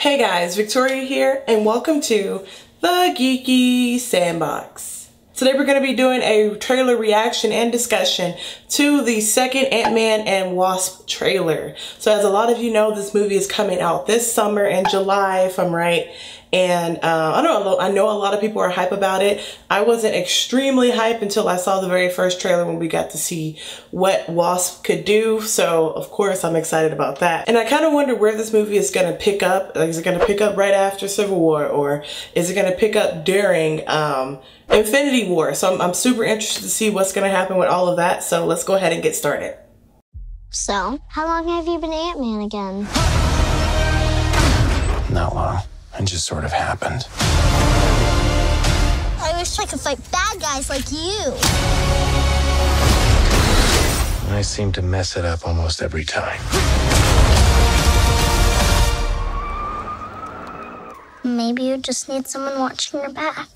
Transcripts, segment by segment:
Hey guys, Victoria here, and welcome to the Geeky Sandbox. Today we're going to be doing a trailer reaction and discussion to the second Ant-Man and Wasp trailer. So as a lot of you know, this movie is coming out this summer in July, if I'm right. And I know a lot of people are hype about it. I wasn't extremely hype until I saw the very first trailer when we got to see what Wasp could do. So of course I'm excited about that. And I kind of wonder where this movie is going to pick up. Like, is it going to pick up right after Civil War, or is it going to pick up during Infinity War? So I'm super interested to see what's going to happen with all of that. So let's go ahead and get started. So, how long have you been Ant-Man again? Not long. It just sort of happened. I wish I could fight bad guys like you. I seem to mess it up almost every time. Maybe you just need someone watching your back.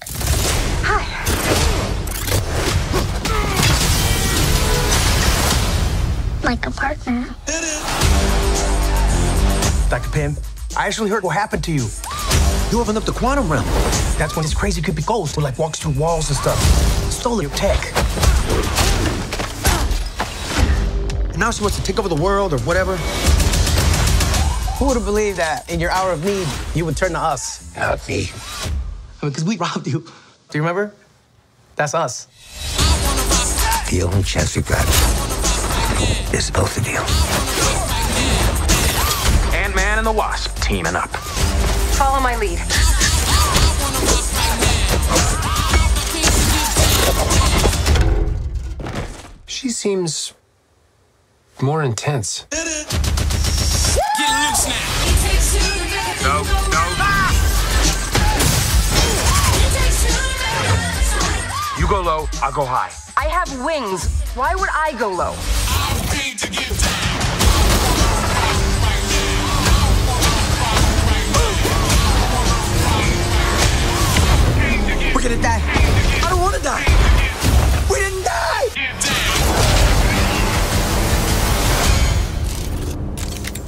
Hi. Like a partner. Dr. Pym, I actually heard what happened to you. You opened up the quantum realm. That's when this crazy creepy ghost who walks through walls and stuff stole your tech. And now she wants to take over the world or whatever. Who would have believed that in your hour of need, you would turn to us? Not me. Because we robbed you. Do you remember? That's us. The only chance we've got is both of you. Ant-Man and the Wasp teaming up. Follow my lead. She seems more intense. Get loose now. No. You go low, I'll go high. I have wings. Why would I go low? We're gonna die. I don't want to die. We didn't die.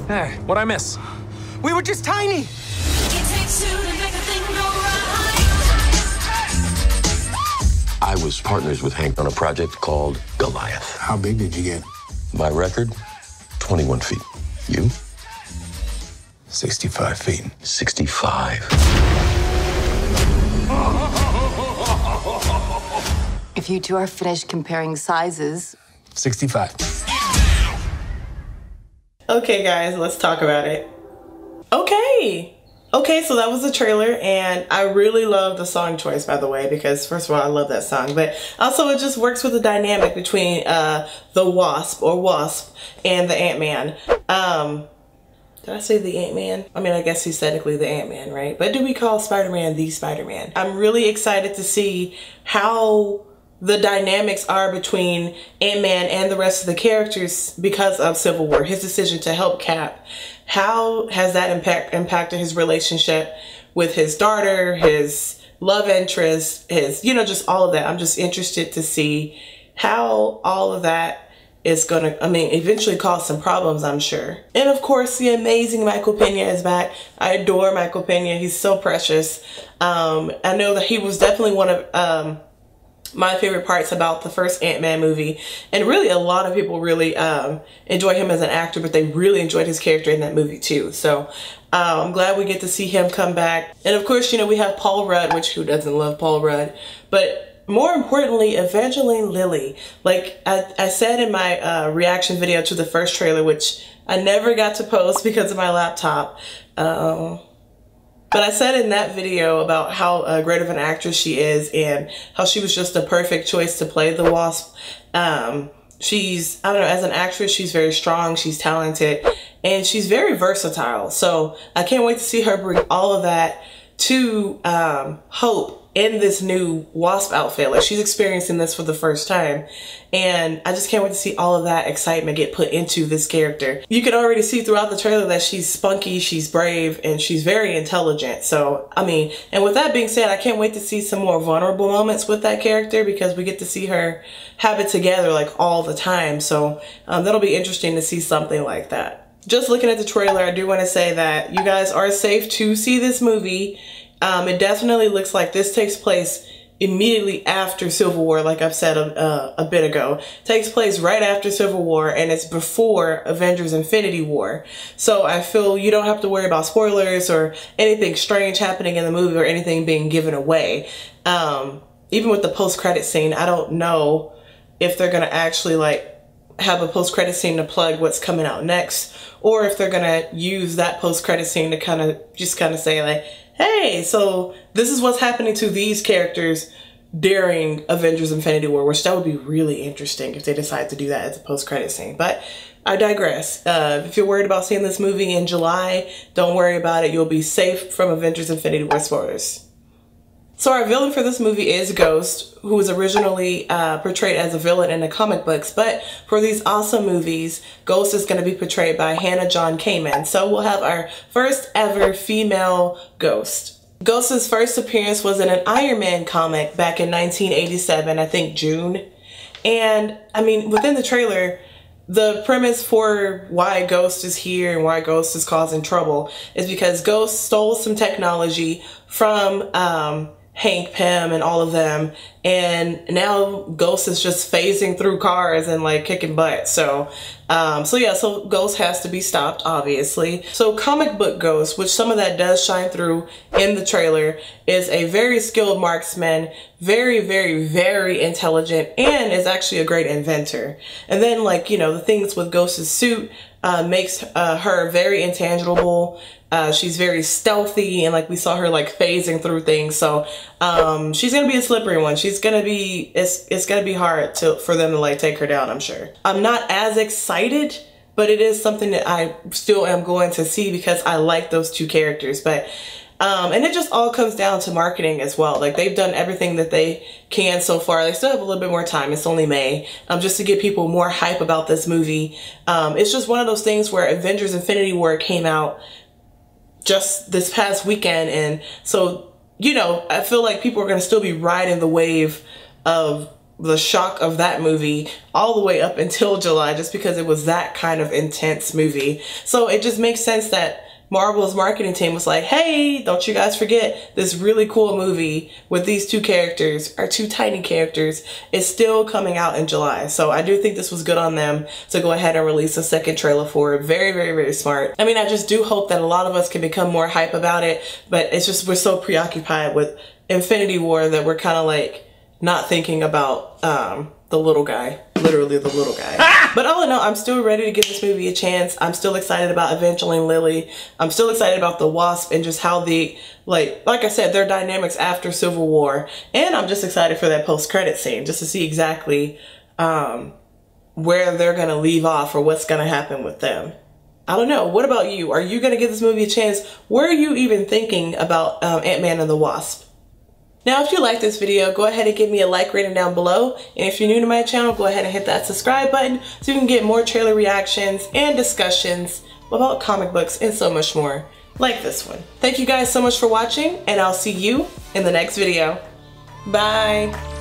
Hey, what'd I miss? We were just tiny. I was partners with Hank on a project called Goliath. How big did you get? My record, 21 feet. You? 65 feet. 65. If you two are finished comparing sizes. 65. Okay guys, let's talk about it. Okay, so that was the trailer, and I really love the song choice, by the way, because first of all, I love that song, but also it just works with the dynamic between the Wasp and the Ant-Man. Did I say the Ant-Man? I mean, I guess he's technically the Ant-Man, right? But do we call Spider-Man the Spider-Man? I'm really excited to see how the dynamics are between Ant-Man and the rest of the characters because of Civil War, his decision to help Cap. How has that impacted his relationship with his daughter, his love interest, his, just all of that. I'm just interested to see how all of that is gonna, eventually cause some problems, I'm sure. And of course, the amazing Michael Pena is back. I adore Michael Pena. He's so precious. I know that he was definitely one of my favorite parts about the first Ant-Man movie, and really a lot of people really enjoy him as an actor, but they really enjoyed his character in that movie too. So I'm glad we get to see him come back. And of course, we have Paul Rudd, which who doesn't love Paul Rudd, but more importantly, Evangeline Lilly. Like I said in my reaction video to the first trailer, which I never got to post because of my laptop, but I said in that video about how great of an actress she is and how she was just a perfect choice to play the Wasp. She's, I don't know, as an actress, she's very strong, she's talented, and she's very versatile. So I can't wait to see her bring all of that to Hope in this new Wasp outfit. Like, she's experiencing this for the first time, and I just can't wait to see all of that excitement get put into this character. You can already see throughout the trailer that she's spunky, she's brave, and she's very intelligent. So and with that being said, I can't wait to see some more vulnerable moments with that character, because we get to see her have it together like all the time. So that'll be interesting to see something like that. just looking at the trailer, I do want to say that you guys are safe to see this movie. It definitely looks like this takes place immediately after Civil War, like I've said a bit ago. It takes place right after Civil War, and it's before Avengers Infinity War. So I feel you don't have to worry about spoilers or anything strange happening in the movie or anything being given away. Even with the post-credit scene, I don't know if they're gonna actually like have a post-credit scene to plug what's coming out next, or if they're gonna use that post-credit scene to kind of say like, hey, so this is what's happening to these characters during Avengers Infinity War, which that would be really interesting if they decide to do that as a post-credit scene. But I digress. If you're worried about seeing this movie in July, don't worry about it. You'll be safe from Avengers Infinity War spoilers. So our villain for this movie is Ghost, who was originally portrayed as a villain in the comic books, but for these awesome movies, Ghost is going to be portrayed by Hannah John Kamen. So we'll have our first ever female Ghost. Ghost's first appearance was in an Iron Man comic back in 1987, I think June. And I mean, within the trailer, the premise for why Ghost is here and why Ghost is causing trouble is because Ghost stole some technology from Hank Pym and all of them, and now Ghost is just phasing through cars and like kicking butt. So Ghost has to be stopped, obviously. So comic book Ghost, which some of that does shine through in the trailer, is a very skilled marksman, very, very, very intelligent, and is actually a great inventor. And then, like, you know, the things with Ghost's suit makes her very intangible. She's very stealthy, and like we saw her like phasing through things. So she's gonna be a slippery one. She's gonna be, it's gonna be hard for them to like take her down, I'm sure. I'm not as excited, but it is something that I still am going to see because I like those two characters. But and it just all comes down to marketing as well. Like, they've done everything that they can so far. They still have a little bit more time. It's only May, just to get people more hype about this movie. It's just one of those things where Avengers Infinity War came out just this past weekend, and so, you know, I feel like people are going to still be riding the wave of the shock of that movie all the way up until July, just because it was that kind of intense movie. So it just makes sense that Marvel's marketing team was like, hey, don't you guys forget this really cool movie with these two characters, our two tiny characters, is still coming out in July. So I do think this was good on them to go ahead and release a second trailer for it. Very, very, very smart. I mean, I just do hope that a lot of us can become more hype about it, but it's just, we're so preoccupied with Infinity War that we're kind of like not thinking about the little guy. Literally the little guy. But all in all, I'm still ready to give this movie a chance. I'm still excited about Evangeline Lilly. I'm still excited about the Wasp and just how the, like I said, their dynamics after Civil War. And I'm just excited for that post-credit scene, just to see exactly where they're gonna leave off or what's gonna happen with them. I don't know. What about you? Are you gonna give this movie a chance? Were you even thinking about Ant-Man and the Wasp? Now, if you like this video, go ahead and give me a like rating down below. And if you're new to my channel, go ahead and hit that subscribe button so you can get more trailer reactions and discussions about comic books and so much more like this one. Thank you guys so much for watching, and I'll see you in the next video. Bye.